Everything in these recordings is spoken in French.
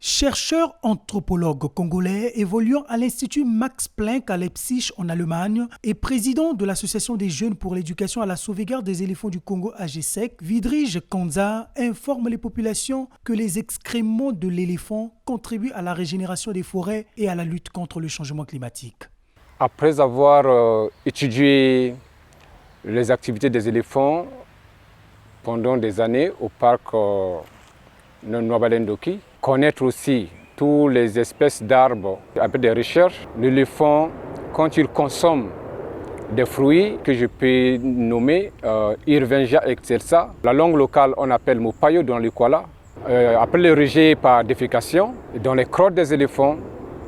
Chercheur anthropologue congolais évoluant à l'Institut Max Planck à Leipzig en Allemagne et président de l'Association des jeunes pour l'éducation à la sauvegarde des éléphants du Congo AGESEC, Vidrige Kanza informe les populations que les excréments de l'éléphant contribuent à la régénération des forêts et à la lutte contre le changement climatique. Après avoir étudié les activités des éléphants pendant des années au parc Nwabalendoki, connaître aussi toutes les espèces d'arbres. Après des recherches, l'éléphant, quand il consomme des fruits que je peux nommer Irvingia excelsa, la langue locale on appelle Mopayo dans le Kuala. Après le rejet par défécation, dans les crottes des éléphants,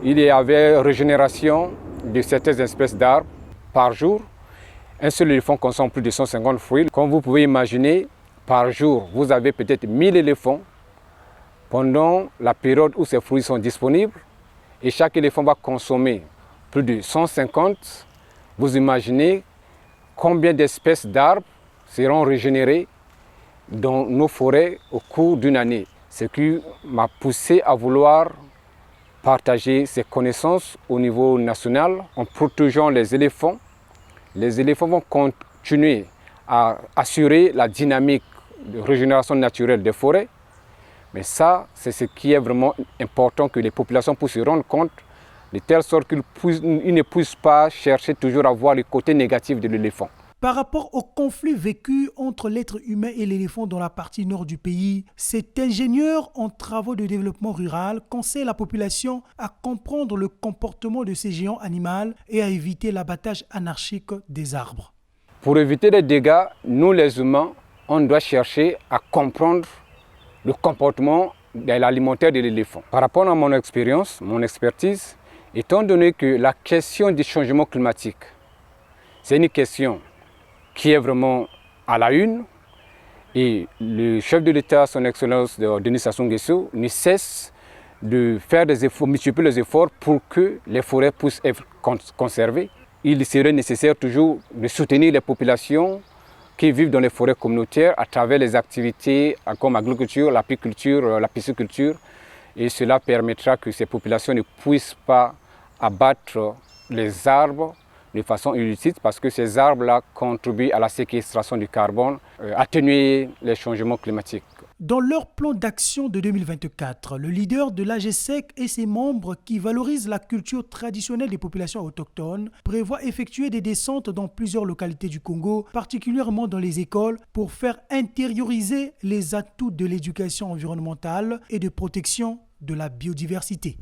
il y avait régénération de certaines espèces d'arbres par jour. Un seul éléphant consomme plus de 150 fruits. Comme vous pouvez imaginer, par jour, vous avez peut-être 1000 éléphants pendant la période où ces fruits sont disponibles. Et chaque éléphant va consommer plus de 150. Vous imaginez combien d'espèces d'arbres seront régénérées dans nos forêts au cours d'une année. Ce qui m'a poussé à vouloir partager ces connaissances au niveau national en protégeant les éléphants. Les éléphants vont continuer à assurer la dynamique de régénération naturelle des forêts. Mais ça, c'est ce qui est vraiment important, que les populations puissent se rendre compte, de telle sorte qu'ils ne puissent pas chercher toujours à voir le côté négatif de l'éléphant. Par rapport au conflit vécu entre l'être humain et l'éléphant dans la partie nord du pays, cet ingénieur en travaux de développement rural conseille la population à comprendre le comportement de ces géants animaux et à éviter l'abattage anarchique des arbres. Pour éviter les dégâts, nous les humains, on doit chercher à comprendre le comportement alimentaire de l'éléphant. Par rapport à mon expérience, mon expertise, étant donné que la question du changement climatique, c'est une question qui est vraiment à la une, et le chef de l'État, son Excellence Denis Sassou Nguesso, ne cesse de faire des efforts, multiplier les efforts pour que les forêts puissent être conservées. Il serait nécessaire toujours de soutenir les populations qui vivent dans les forêts communautaires à travers les activités comme l'agriculture, l'apiculture, la pisciculture. Et cela permettra que ces populations ne puissent pas abattre les arbres de façon illicite, parce que ces arbres-là contribuent à la séquestration du carbone, atténuer les changements climatiques. Dans leur plan d'action de 2024, le leader de l'AGESEC et ses membres qui valorisent la culture traditionnelle des populations autochtones prévoient effectuer des descentes dans plusieurs localités du Congo, particulièrement dans les écoles, pour faire intérioriser les atouts de l'éducation environnementale et de protection de la biodiversité.